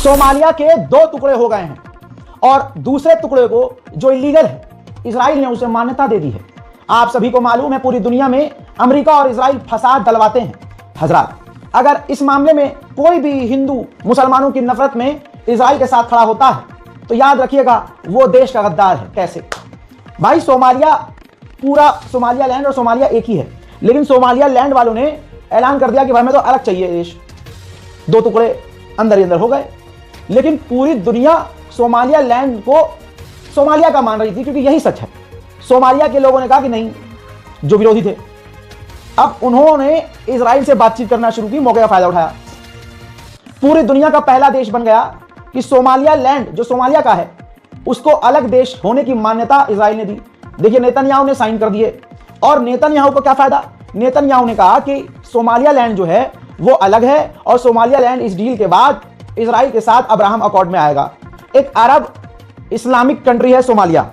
Somalia के 2 टुकड़े हो गए हैं और दूसरे टुकड़े को जो इलीगल है इजराइल ने उसे मान्यता दे दी है। आप सभी को मालूम है पूरी दुनिया में अमेरिका और इजराइल फसाद डलवाते हैं। हजरात, अगर इस मामले में कोई भी हिंदू मुसलमानों की नफरत में इजराइल के साथ खड़ा होता है तो याद रखिएगा वो देश का गद्दार है। कैसे भाई, सोमालिया पूरा सोमालिया लैंड और सोमालिया एक ही है, लेकिन सोमालिया लैंड वालों ने ऐलान कर दिया कि भाई हमें तो अलग चाहिए देश। 2 टुकड़े अंदर ही अंदर हो गए, लेकिन पूरी दुनिया सोमालिया लैंड को सोमालिया का मान रही थी क्योंकि यही सच है। सोमालिया के लोगों ने कहा कि नहीं, जो विरोधी थे। अब उन्होंने इजराइल से बातचीत करना शुरू की, मौके का फायदा उठाया। पूरी दुनिया का पहला देश बन गया कि सोमालिया लैंड जो सोमालिया का है उसको अलग देश होने की मान्यता इजराइल ने दी। देखिए, नेतन्याहू ने साइन कर दिए और नेतन्याहू को क्या फायदा? नेतन्याहू ने कहा कि सोमालिया लैंड जो है वो अलग है और सोमालिया लैंड इस डील के बाद इजराइल के साथ अब्राहम अकॉर्ड में आएगा। एक अरब इस्लामिक कंट्री है सोमालिया।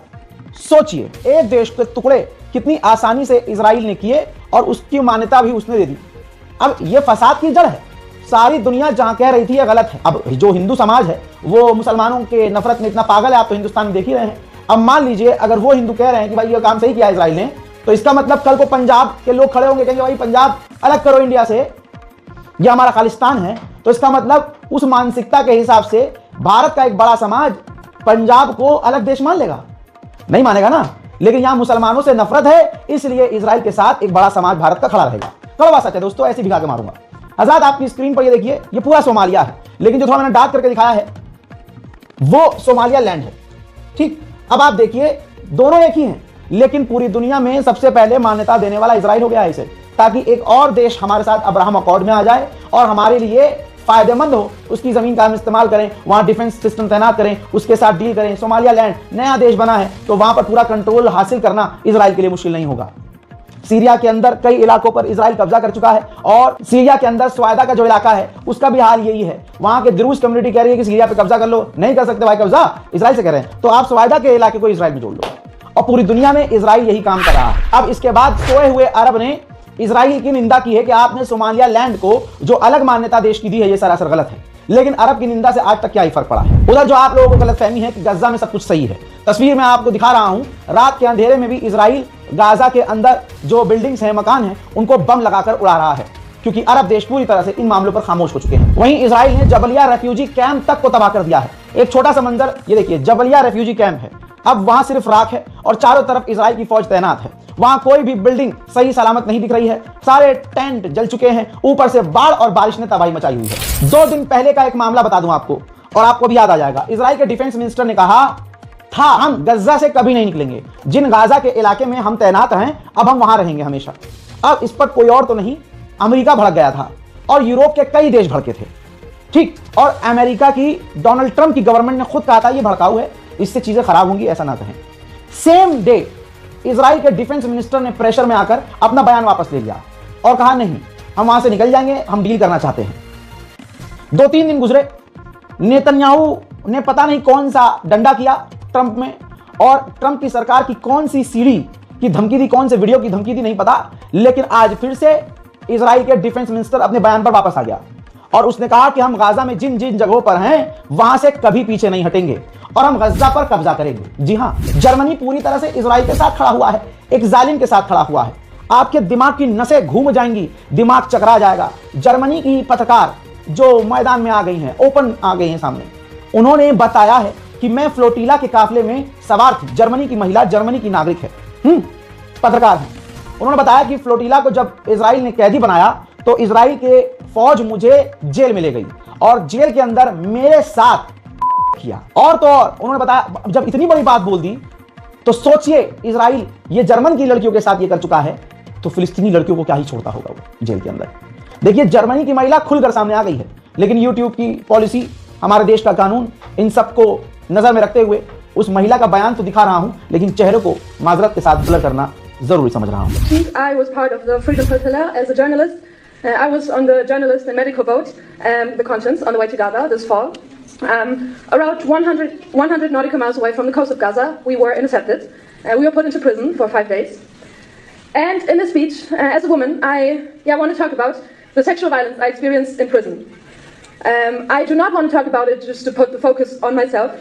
सोचिए, एक देश के टुकड़े कितनी आसानी से इजराइल ने किए और उसकी मान्यता भी उसने दे दी। अब ये फसाद की जड़ है। सारी दुनिया जहां कह रही थी ये गलत है। अब जो हिंदू समाज है वो मुसलमानों के नफरत में इतना पागल है, आप तो हिंदुस्तान में देख ही रहे हैं। अब मान लीजिए अगर वो हिंदू कह रहे हैं कि भाई ये काम सही किया इजराइल ने, तो इसका मतलब कल को पंजाब के लोग खड़े होंगे, कहेंगे भाई पंजाब अलग करो इंडिया से, यह हमारा खालिस्तान है। तो इसका मतलब उस मानसिकता के हिसाब से भारत का एक बड़ा समाज पंजाब को अलग देश मान लेगा? नहीं मानेगा ना। लेकिन यहां मुसलमानों से नफरत है, इसलिए इजराइल के साथ एक बड़ा समाज भारत का खड़ा रहेगा। कड़वा सच है दोस्तों, ऐसे भिगा के मारूंगा। आजाद, आपकी स्क्रीन पर ये देखिए, ये पूरा सोमालिया है, लेकिन जो थोड़ा मैंने डार्क करके दिखाया है वो सोमालिया लैंड है। ठीक, अब आप देखिए दोनों एक ही हैं, लेकिन पूरी दुनिया में सबसे पहले मान्यता देने वाला इजराइल हो गया है इसे, ताकि एक और देश हमारे साथ अब्राहम अकॉर्ड में आ जाए और हमारे लिए फायदेमंद हो। उसकी जमीन का हम इस्तेमाल करें, वहां डिफेंस सिस्टम तैनात करें, उसके साथ डील करें। सोमालिया लैंड नया देश बना है तो वहां पर पूरा कंट्रोल हासिल करना इजराइल के लिए मुश्किल नहीं होगा। सीरिया के अंदर कई इलाकों पर इजराइल कब्जा कर चुका है और सीरिया के अंदर स्वायदा का जो इलाका है उसका भी हाल यही है। वहां के द्रूज कम्युनिटी कह रही है कि सीरिया पे कब्जा कर लो, नहीं कर सकते भाई कब्जा, इजराइल से कह रहे हैं, तो आप स्वायदा के इलाके को इजराइल में जोड़ लो। और पूरी दुनिया में इजराइल यही काम कर रहा है। अब इसके बाद सोए हुए अरब ने इजराइल की निंदा की है कि आपने सोमालिया लैंड को जो अलग मान्यता देश की दी है ये सरासर गलत है। लेकिन अरब की निंदा से आज तक क्या ही फर्क पड़ा है? उधर जो आप लोगों को गलतफहमी है कि गजा में सब कुछ सही है, तस्वीर में आपको दिखा रहा हूं, रात के अंधेरे में भी इजराइल गाजा के अंदर जो बिल्डिंग्स हैं, मकान हैं, उनको बम लगाकर उड़ा रहा है, क्योंकि अरब देश पूरी तरह से इन मामलों पर खामोश हो चुके हैं। वहीं इजराइल ने जबलिया रेफ्यूजी कैंप तक को तबाह कर दिया है। एक छोटा सा मंजर ये देखिए, जबलिया रेफ्यूजी कैंप है, अब वहां सिर्फ राख है और चारों तरफ इजराइल की फौज तैनात है। वहां कोई भी बिल्डिंग सही सलामत नहीं दिख रही है, सारे टेंट जल चुके हैं, ऊपर से बाढ़ और बारिश ने तबाही मचाई हुई है। 2 दिन पहले का एक मामला बता दूं आपको और आपको भी याद आ जाएगा। इजराइल के डिफेंस मिनिस्टर ने कहा था हम गजा से कभी नहीं निकलेंगे, जिन गाजा के इलाके में हम तैनात हैं अब हम वहां रहेंगे हमेशा। अब इस पर कोई और तो नहीं, अमेरिका भड़क गया था और यूरोप के कई देश भड़के थे। ठीक, और अमेरिका की डोनाल्ड ट्रंप की गवर्नमेंट ने खुद कहा था ये भड़काऊ है, इससे चीजें खराब होंगी, ऐसा ना कहें। सेम डे इजराइल के डिफेंस मिनिस्टर ने प्रेशर में आकर अपना बयान वापस ले लिया और कहा नहीं, हम वहां से निकल जाएंगे, हम डील करना चाहते हैं। 2-3 दिन गुजरे, नेतन्याहू ने पता नहीं कौन सा डंडा किया ट्रंप में, और ट्रंप की सरकार की कौन सी सीढ़ी की धमकी दी, कौन से वीडियो की धमकी दी नहीं पता, लेकिन आज फिर से इजराइल के डिफेंस मिनिस्टर अपने बयान पर वापस आ गया और उसने कहा कि हम गाजा में जिन जिन जगहों पर हैं वहां से कभी पीछे नहीं हटेंगे और हम गजा पर कब्जा करेंगे। जी हां, जर्मनी पूरी तरह से इजराइल के साथ खड़ा हुआ है, एक जालिम के साथ खड़ा हुआ है। आपके दिमाग की नसें घूम जाएंगी, दिमाग चकरा जाएगा। जर्मनी की पत्रकार जो मैदान में आ गई हैं, ओपन आ गई हैं सामने, उन्होंने बताया है कि मैं फ्लोटिला के काफिले में सवार थी। जर्मनी की महिला, जर्मनी की नागरिक है, पत्रकार है। उन्होंने बताया कि फ्लोटिला को जब इजराइल ने कैदी बनाया तो इजराइल के फौज मुझे जेल में ले गई और जेल के अंदर मेरे साथ किया। और तो और उन्होंने बताया, जब इतनी बड़ी बात बोल दी तो सोचिए, इजराइल ये जर्मन की लड़कियों के साथ ये कर चुका है तो फिलिस्तीनी लड़कियों को क्या ही छोड़ता होगा वो जेल के अंदर। देखिए, जर्मनी की महिला खुलकर सामने आ गई है, लेकिन यूट्यूब की पॉलिसी, हमारे देश का कानून, इन सबको नजर में रखते हुए उस महिला का बयान तो दिखा रहा हूं, लेकिन चेहरे को माजरत के साथ ब्लर करना जरूरी समझ रहा हूं। I was part of the Freedom Flotilla as a journalist. I was on the journalist and medical boat, the Conscience, on the way to Gaza this fall. Around 100 nautical miles away from the coast of Gaza, we were intercepted. We were put into prison for 5 days. And in this speech, as a woman, I want to talk about the sexual violence I experienced in prison. I do not want to talk about it just to put the focus on myself,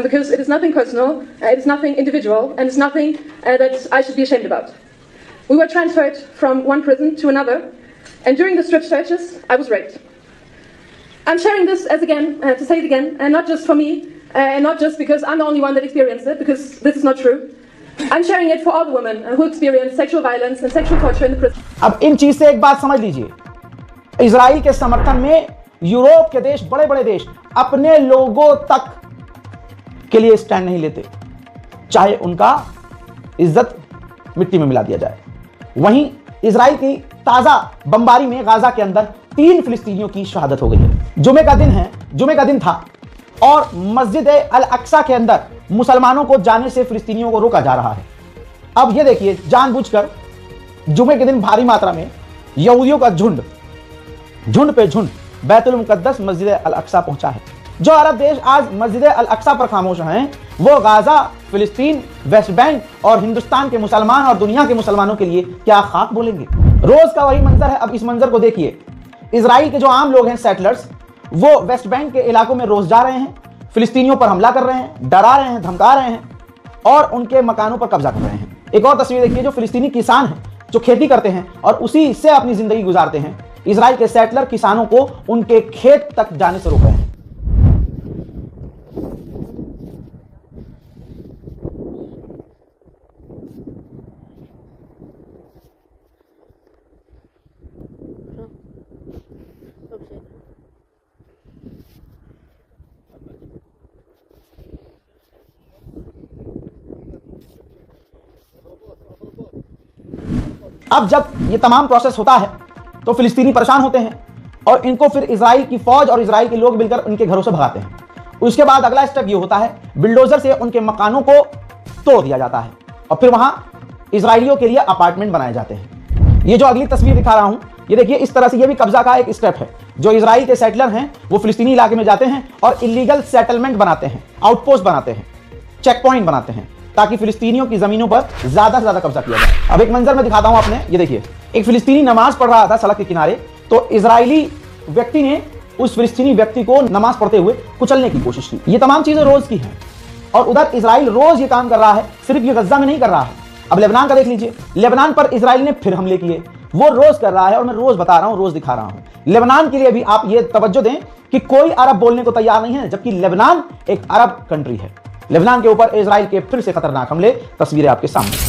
because it is nothing personal, it is nothing individual, and it's nothing that I should be ashamed about. We were transferred from one prison to another, and during the strip searches, I was raped. I'm sharing this to say it again, and not just for me, and not just because I'm the only one that experienced it, because this is not true. I'm sharing it for all the women who experience sexual violence and sexual torture in the prison. अब इन चीज से एक बात समझ लीजिए, Israel के समर्थन में यूरोप के देश, बड़े बड़े देश अपने लोगों तक के लिए स्टैंड नहीं लेते, चाहे उनका इज्जत मिट्टी में मिला दिया जाए। वहीं इजराइल की ताजा बमबारी में गाजा के अंदर 3 फिलिस्तीनियों की शहादत हो गई है। जुमे का दिन था और मस्जिद अल अक्सा के अंदर मुसलमानों को जाने से फिलिस्तीनियों को रोका जा रहा है। अब यह देखिए, जानबूझकर जुमे के दिन भारी मात्रा में यहूदियों का झुंड पे झुंड बैतुल मुकद्दस मस्जिद अल अक्सा पहुंचा है। जो अरब देश आज मस्जिद अल अक्सा पर खामोश हैं, वो गाजा, फिलिस्तीन, वेस्ट बैंक और हिंदुस्तान के मुसलमान और दुनिया के मुसलमानों के लिए क्या खाक बोलेंगे। रोज का वही मंजर है। अब इस मंजर को देखिए, इजराइल के जो आम लोग हैं, सेटलर्स, वो वेस्ट बैंक के इलाकों में रोज जा रहे हैं, फिलिस्तीनियों पर हमला कर रहे हैं, डरा रहे हैं, धमका रहे हैं और उनके मकानों पर कब्जा कर रहे हैं। एक और तस्वीर देखिए, जो फिलिस्तीनी किसान हैं, जो खेती करते हैं और उसी से अपनी जिंदगी गुजारते हैं, इजराइल के सेटलर किसानों को उनके खेत तक जाने से रोक रहे हैं। अब जब ये तमाम प्रोसेस होता है तो फिलिस्तीनी परेशान होते हैं और इनको फिर इजराइल की फौज और इजराइल के लोग मिलकर उनके घरों से भगाते हैं। उसके बाद अगला स्टेप ये होता है, बिल्डोजर से उनके मकानों को तोड़ दिया जाता है और फिर वहां इजराइलियों के लिए अपार्टमेंट बनाए जाते हैं। ये जो अगली तस्वीर दिखा रहा हूं, ये देखिए, इस तरह से ये भी कब्जा का एक स्टेप है। जो इजराइल के सेटलर हैं वो फिलिस्तीनी इलाके में जाते हैं और इलीगल सेटलमेंट बनाते हैं, आउटपोस्ट बनाते हैं, चेक पॉइंट बनाते हैं, ताकि फिलिस्तीनियों की जमीनों पर ज्यादा से ज्यादा कब्जा किया जाए। अब एक मंजर में दिखाता हूं आपने, ये देखिए, एक फिलिस्तीनी नमाज पढ़ रहा था सड़क के किनारे, तो इजरायली व्यक्ति ने उस फिलिस्तीनी व्यक्ति को नमाज पढ़ते हुए कुचलने की कोशिश की। ये तमाम चीजें रोज की हैं और उधर इजराइल रोज ये काम कर रहा है, सिर्फ ये गज्जा में नहीं कर रहा है। अब लेबनान का देख लीजिए, लेबनान पर इजराइल ने फिर हमले किए, वो रोज कर रहा है और मैं रोज बता रहा हूं, रोज दिखा रहा हूं। लेबनान के लिए भी आप ये तवज्जो दें कि कोई अरब बोलने को तैयार नहीं है, जबकि लेबनान एक अरब कंट्री है। लेबनान के ऊपर इजराइल के फिर से खतरनाक हमले, तस्वीरें आपके सामने।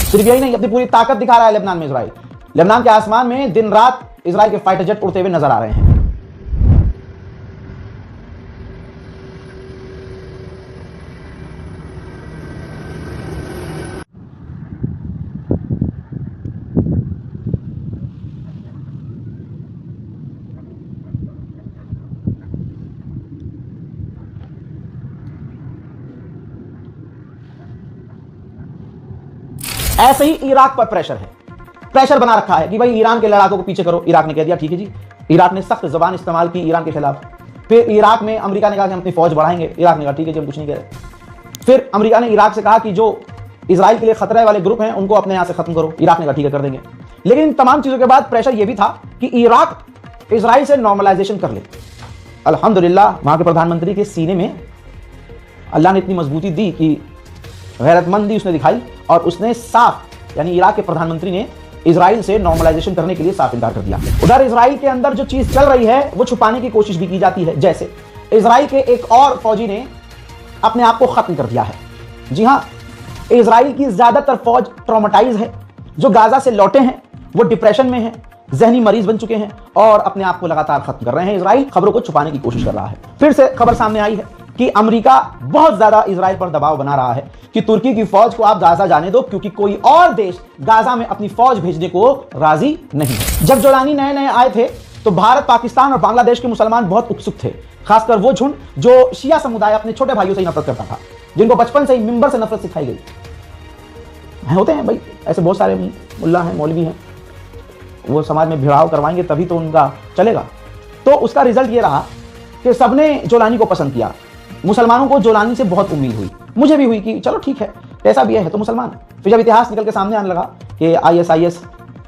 सिर्फ यही नहीं, अपनी पूरी ताकत दिखा रहा है लेबनान में इजराइल। लेबनान के आसमान में दिन रात इजराइल के फाइटर जेट उड़ते हुए नजर आ रहे हैं। ऐसे ही इराक पर प्रेशर बना रखा है कि भाई ईरान के लड़ाकों को पीछे करो। इराक ने कह दिया ठीक है जी, इराक ने सख्त जबान इस्तेमाल की ईरान के खिलाफ। फिर इराक में अमेरिका ने कहा कि हम अपनी फौज बढ़ाएंगे, इराक ने कहा ठीक है जी, हम कुछ नहीं कह रहे। फिर अमेरिका ने इराक से कहा कि जो इजराइल के लिए खतरे वाले ग्रुप हैं उनको अपने यहां से खत्म करो, इराक ने कहा ठीक है कर देंगे। लेकिन इन तमाम चीजों के बाद प्रेशर यह भी था कि इराक इजराइल से नॉर्मलाइजेशन कर ले। अल्हम्दुलिल्लाह वहां के प्रधानमंत्री के सीने में अल्लाह ने इतनी मजबूती दी कि गैरतमंदी उसने दिखाई और उसने साफ, यानी इराक के प्रधानमंत्री ने इजराइल से नॉर्मलाइजेशन करने के लिए साफ इनकार कर दिया। उधर इजराइल के अंदर जो चीज चल रही है वो छुपाने की कोशिश भी की जाती है। जैसे इजराइल के एक और फौजी ने अपने आप को खत्म कर दिया है। जी हां, इजराइल की ज्यादातर फौज ट्रॉमेटाइज है। जो गाजा से लौटे हैं वो डिप्रेशन में हैं, जहनी मरीज बन चुके हैं और अपने आप को लगातार खत्म कर रहे हैं। इजराइल खबरों को छुपाने की कोशिश कर रहा है। फिर से खबर सामने आई है कि अमेरिका बहुत ज्यादा इजराइल पर दबाव बना रहा है कि तुर्की की फौज को आप गाजा जाने दो, क्योंकि कोई और देश गाजा में अपनी फौज भेजने को राजी नहीं है। जब जोलानी नए नए आए थे तो भारत, पाकिस्तान और बांग्लादेश के मुसलमान बहुत उत्सुक थे, खासकर वो झुंड जो शिया समुदाय अपने छोटे भाइयों से ही नफरत करता था, जिनको बचपन से ही मिंबर से नफरत सिखाई गई। होते हैं भाई ऐसे बहुत सारे मुल्ला हैं, मौलवी हैं, वो समाज में भिड़ाव करवाएंगे तभी तो उनका चलेगा। तो उसका रिजल्ट ये रहा कि सबने जोलानी को पसंद किया, मुसलमानों को जोलानी से बहुत उम्मीद हुई, मुझे भी हुई कि चलो ठीक है, कैसा भी है तो मुसलमान। फिर जब इतिहास निकल के सामने आने लगा कि ISIS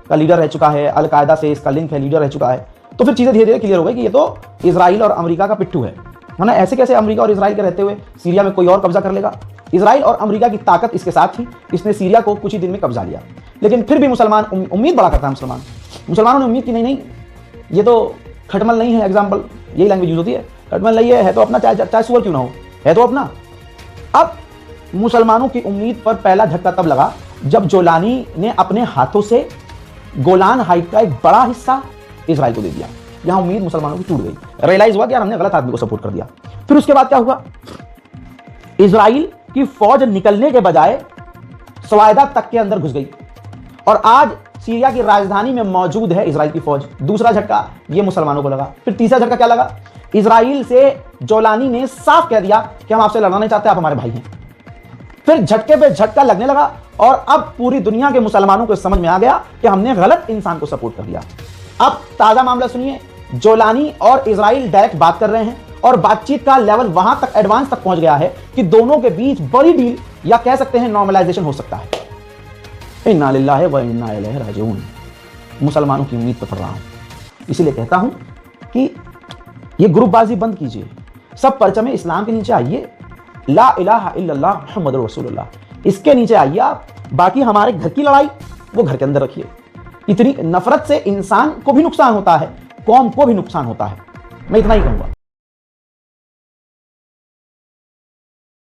का लीडर रह चुका है, अल-कायदा से इसका लिंक है, लीडर रह चुका है, तो फिर चीज़ें धीरे धीरे क्लियर हो गई कि ये तो इजराइल और अमेरिका का पिट्ठू है। वरना ऐसे कैसे अमेरिका और इजराइल के रहते हुए सीरिया में कोई और कब्जा कर लेगा। इजराइल और अमेरिका की ताकत इसके साथ थी, इसने सीरिया को कुछ ही दिन में कब्जा लिया। लेकिन फिर भी मुसलमान उम्मीद बड़ा करता है। मुसलमानों ने उम्मीद की नहीं, ये तो खटमल नहीं है, एग्जाम्पल यही लैंग्वेज यूज होती है, खटमल नहीं है तो अपना, चाहे सुअर क्यों ना हो, है तो अपना। अब मुसलमानों की उम्मीद पर पहला झटका तब लगा जब जोलानी ने अपने हाथों से गोलान हाइट का एक बड़ा हिस्सा इजराइल को दे दिया। यहां उम्मीद मुसलमानों की टूट गई, रियलाइज हुआ कि यार हमने गलत आदमी को सपोर्ट कर दिया। फिर उसके बाद क्या हुआ, इजराइल की फौज निकलने के बजाय सवायदा तक के अंदर घुस गई और आज सीरिया की राजधानी में मौजूद है इजराइल की फौज। दूसरा झटका ये मुसलमानों को लगा। फिर तीसरा झटका क्या लगा, इजराइल से जोलानी ने साफ कह दिया कि हम आपसे लड़ना नहीं चाहते, आप हमारे भाई हैं। फिर झटके पे झटका लगने लगा और अब पूरी दुनिया के मुसलमानों को समझ में आ गया कि हमने गलत इंसान को सपोर्ट कर दिया। अब ताजा मामला सुनिए, जोलानी और इजराइल डायरेक्ट बात कर रहे हैं और बातचीत का लेवल वहां तक एडवांस तक पहुंच गया है कि दोनों के बीच बड़ी डील या कह सकते हैं नॉर्मलाइजेशन हो सकता है। इन्ना लिल्लाहि व इन्ना इलैहि राजिऊन। मुसलमानों की उम्मीद पर पड़ रहा हूं, इसीलिए कहता हूं कि ये ग्रुपबाजी बंद कीजिए, सब परचमे इस्लाम के नीचे आइए, ला इलाहा इल्लल्लाह मुहम्मदुर रसूलुल्लाह, इसके नीचे आइए आप। बाकी हमारे घर की लड़ाई वो घर के अंदर रखिए। इतनी नफरत से इंसान को भी नुकसान होता है, कौम को भी नुकसान होता है। मैं इतना ही कहूंगा।